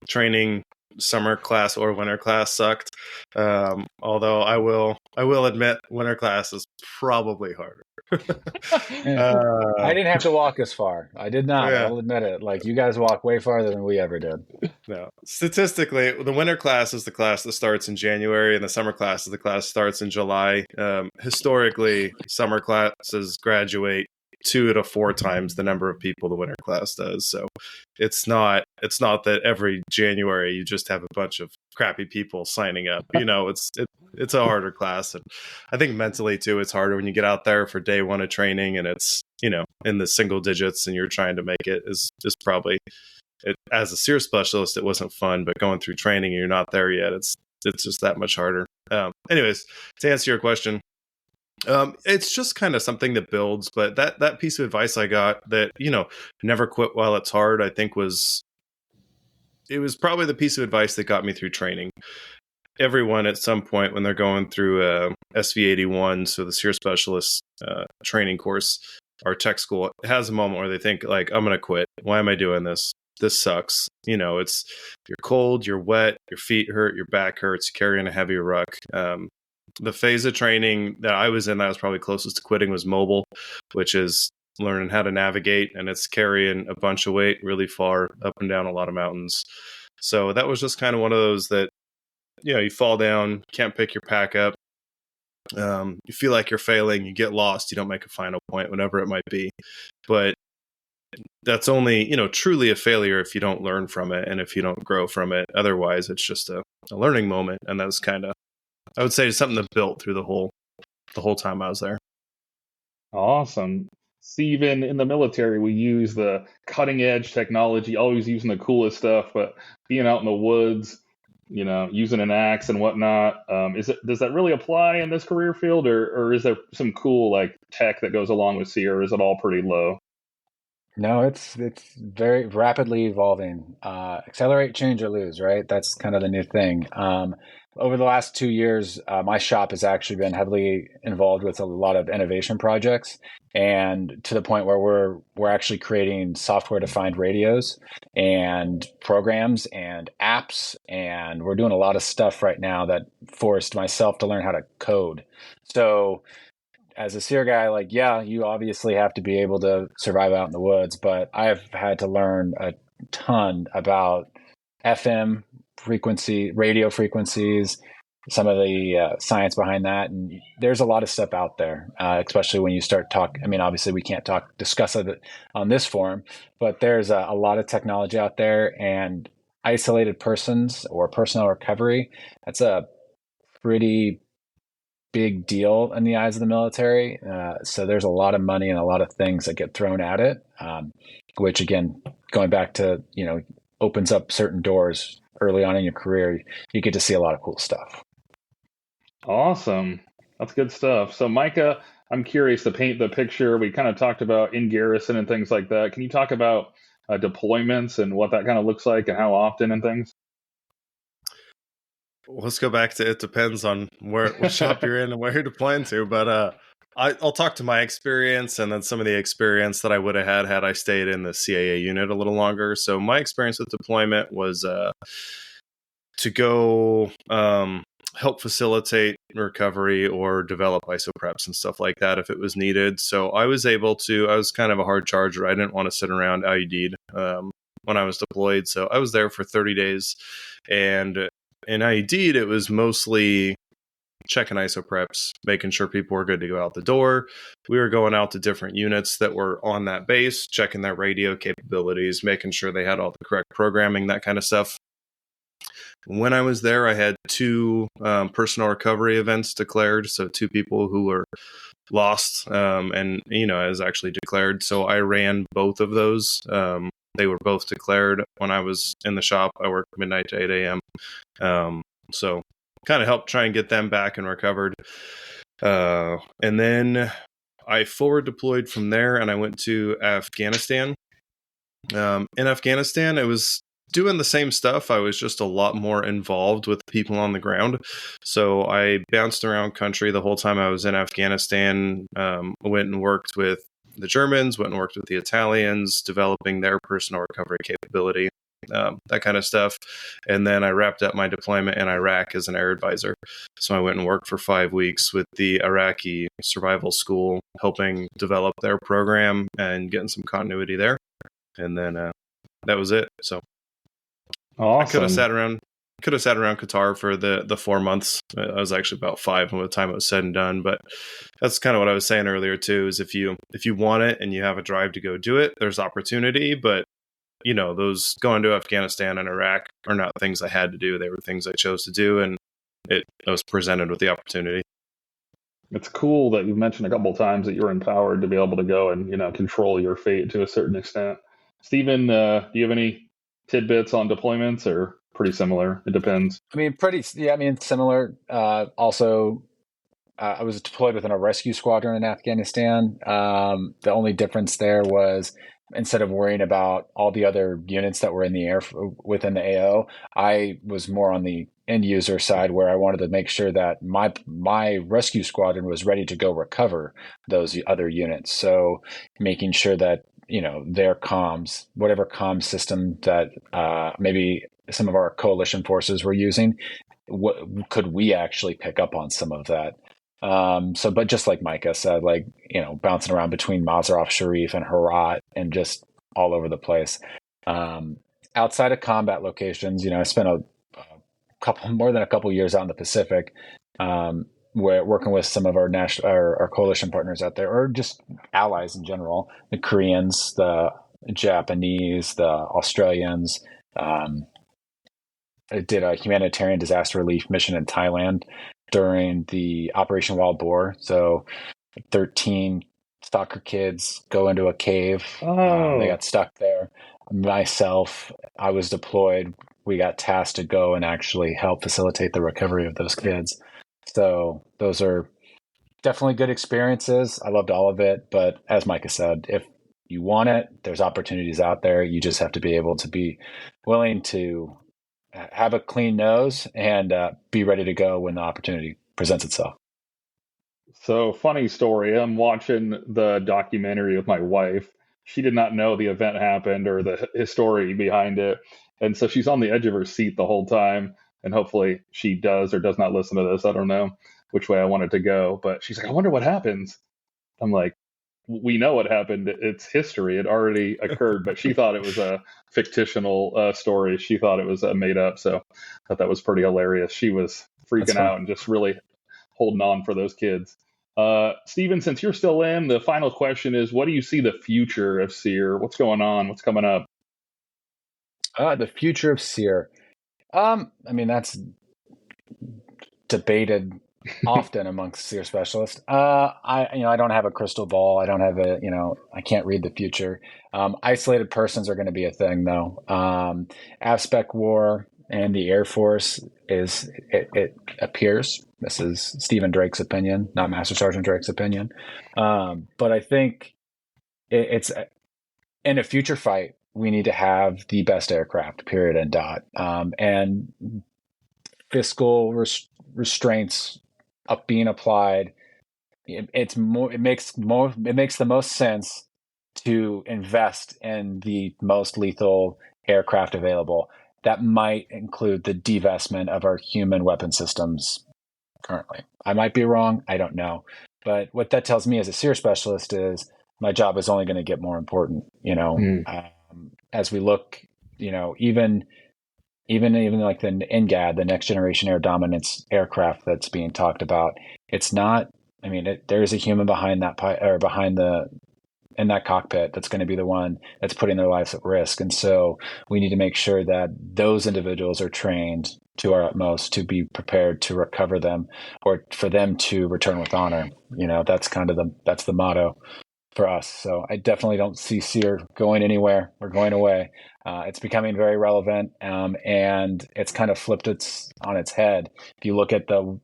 Training, summer class or winter class sucked. Although I will admit winter class is probably harder. I didn't have to walk as far. I did not. Yeah. I'll admit it. Like, you guys walk way farther than we ever did. No. Statistically, the winter class is the class that starts in January, and the summer class is the class that starts in July. Historically, summer classes graduate 2 to 4 times the number of people the winter class does. So it's not that every January you just have a bunch of crappy people signing up. You know, it's a harder class, and I think mentally too, it's harder when you get out there for day one of training, and it's, you know, in the single digits, and you're trying to make it is probably. As a SEER specialist, it wasn't fun, but going through training and you're not there yet, it's just that much harder. Anyways, to answer your question, it's just kind of something that builds. But that piece of advice I got, that, you know, never quit while it's hard, I think was probably the piece of advice that got me through training. Everyone at some point when they're going through SV81, so the SEER specialist training course or tech school, has a moment where they think like, I'm going to quit. Why am I doing this? This sucks. You know, you're cold, you're wet, your feet hurt, your back hurts, you're carrying a heavy ruck. The phase of training that I was in that was probably closest to quitting was mobile, which is learning how to navigate, and it's carrying a bunch of weight really far up and down a lot of mountains. So that was just kind of one of those that, you know, you fall down, can't pick your pack up. You feel like you're failing, you get lost, you don't make a final point, whatever it might be. But that's only, you know, truly a failure if you don't learn from it and if you don't grow from it. Otherwise, it's just a learning moment. And that's kind of, I would say, something that built through the whole time I was there. Awesome. Steven, in the military, we use the cutting edge technology, always using the coolest stuff, but being out in the woods, you know, using an axe and whatnot, does that really apply in this career field, or is there some cool like tech that goes along with SEER, or is it all pretty low? No, it's very rapidly evolving. Accelerate, change, or lose, right? That's kind of the new thing. Over the last 2 years, my shop has actually been heavily involved with a lot of innovation projects, and to the point where we're actually creating software-defined radios and programs and apps, and we're doing a lot of stuff right now that forced myself to learn how to code. So, as a SEER guy, like, yeah, you obviously have to be able to survive out in the woods, but I've had to learn a ton about FM frequency, radio frequencies, some of the science behind that. And there's a lot of stuff out there, especially when you start talking. I mean, obviously we can't discuss it on this forum, but there's a lot of technology out there, and isolated persons or personnel recovery, that's a pretty big deal in the eyes of the military. So there's a lot of money and a lot of things that get thrown at it, which, again, going back to, you know, opens up certain doors early on in your career. You get to see a lot of cool stuff. Awesome. That's good stuff. So, Micah, I'm curious to paint the picture. We kind of talked about in garrison and things like that. Can you talk about deployments and what that kind of looks like and how often and things? Let's go back to, it depends on what shop you're in and where you're deploying to. But I'll talk to my experience and then some of the experience that I would have had I stayed in the CAA unit a little longer. So my experience with deployment was to go help facilitate recovery or develop isopreps and stuff like that if it was needed. So I was kind of a hard charger. I didn't want to sit around IUD'd when I was deployed. So I was there for 30 days. And in IED, it was mostly checking isopreps, making sure people were good to go out the door. We were going out to different units that were on that base, checking their radio capabilities, making sure they had all the correct programming, that kind of stuff. When I was there, I had 2 personal recovery events declared. So 2 people who were lost and, you know, as actually declared. So I ran both of those. They were both declared when I was in the shop. I worked midnight to 8 a.m. So kind of helped try and get them back and recovered. And then I forward deployed from there, and I went to Afghanistan. In Afghanistan, it was doing the same stuff. I was just a lot more involved with people on the ground. So I bounced around country the whole time I was in Afghanistan. Went and worked with the Germans, went and worked with the Italians, developing their personal recovery capability, that kind of stuff. And then I wrapped up my deployment in Iraq as an air advisor. So I went and worked for 5 weeks with the Iraqi survival school, helping develop their program and getting some continuity there. And then that was it. So awesome. I could have sat around Qatar for the 4 months. I was actually about 5 by the time it was said and done. But that's kind of what I was saying earlier too, is if you want it and you have a drive to go do it, there's opportunity. But you know, those going to Afghanistan and Iraq are not things I had to do. They were things I chose to do, and I was presented with the opportunity. It's cool that you've mentioned a couple of times that you're empowered to be able to go and, you know, control your fate to a certain extent. Steven, do you have any tidbits on deployments, or pretty similar? It depends. I mean, similar. Also, I was deployed within a rescue squadron in Afghanistan. The only difference there was, instead of worrying about all the other units that were in the air within the AO, I was more on the end user side, where I wanted to make sure that my rescue squadron was ready to go recover those other units. So making sure that, you know, their comms, whatever comm system that maybe some of our coalition forces were using, what could we actually pick up on some of that? But just like Micah said, like, you know, bouncing around between Mazar-e Sharif and Herat and just all over the place. Outside of combat locations, you know, I spent more than a couple years out in the Pacific, where working with some of our coalition partners out there, or just allies in general, the Koreans, the Japanese, the Australians. I did a humanitarian disaster relief mission in Thailand during the Operation Wild Boar. So 13 soccer kids go into a cave. They got stuck there. Myself, I was deployed. We got tasked to go and actually help facilitate the recovery of those kids. So those are definitely good experiences. I loved all of it. But as Micah said, if you want it, there's opportunities out there. You just have to be able to be willing to have a clean nose and be ready to go when the opportunity presents itself. So, funny story. I'm watching the documentary with my wife. She did not know the event happened or the history behind it. And so she's on the edge of her seat the whole time. And hopefully she does or does not listen to this. I don't know which way I want it to go. But she's like, I wonder what happens. I'm like, we know what happened. It's history. It already occurred. But she thought it was a fictional story. She thought it was made up. So I thought that was pretty hilarious. She was freaking out and just really holding on for those kids. Steven, since you're still in, the final question is, what do you see the future of SEER? What's going on? What's coming up? The future of SEER. I mean, that's debated often amongst SEER specialists. I don't have a crystal ball. I don't have I can't read the future. Isolated persons are going to be a thing, though. AvSpec war and the Air Force it appears. This is Stephen Drake's opinion, not Master Sergeant Drake's opinion. But I think it's in a future fight, we need to have the best aircraft, period and dot. And fiscal restraints up being applied. It makes the most sense to invest in the most lethal aircraft available. That might include the divestment of our human weapon systems currently. I might be wrong. I don't know. But what that tells me as a SEER specialist is my job is only going to get more important. As we look, even like the NGAD, the next generation air dominance aircraft that's being talked about, it's not. I mean, there's a human behind that in that cockpit that's going to be the one that's putting their lives at risk. And so we need to make sure that those individuals are trained to our utmost to be prepared to recover them or for them to return with honor. That's that's the motto for us. So I definitely don't see SEER going anywhere or going away. It's becoming very relevant, and it's kind of flipped on its head. If you look at the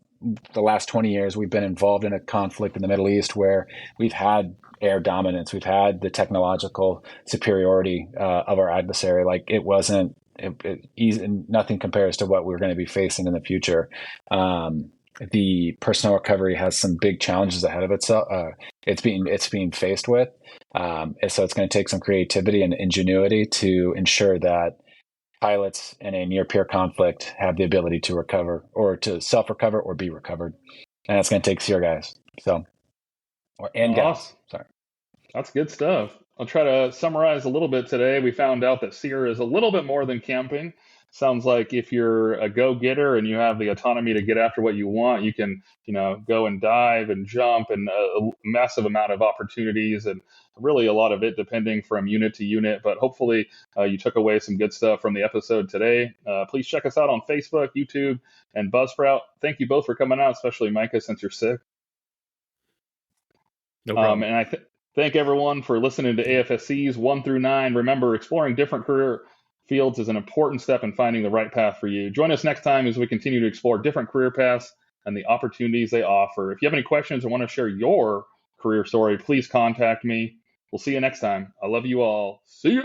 last 20 years, we've been involved in a conflict in the Middle East where we've had air dominance. We've had the technological superiority of our adversary. Like, it wasn't nothing compares to what we're going to be facing in the future. The personnel recovery has some big challenges ahead of itself. It's being faced with, and so it's going to take some creativity and ingenuity to ensure that pilots in a near peer conflict have the ability to recover or to self-recover or be recovered, and that's going to take SEER guys. And gals. Sorry. That's good stuff. I'll try to summarize a little bit today. We found out that SEER is a little bit more than camping. Sounds like if you're a go-getter and you have the autonomy to get after what you want, you can, go and dive and jump and a massive amount of opportunities, and really a lot of it depending from unit to unit. But hopefully you took away some good stuff from the episode today. Please check us out on Facebook, YouTube, and Buzzsprout. Thank you both for coming out, especially Micah, since you're sick. No problem. And I thank everyone for listening to AFSCs 1 through 9. Remember, exploring different career fields is an important step in finding the right path for you. Join us next time as we continue to explore different career paths and the opportunities they offer. If you have any questions or want to share your career story, please contact me. We'll see you next time. I love you all. See you.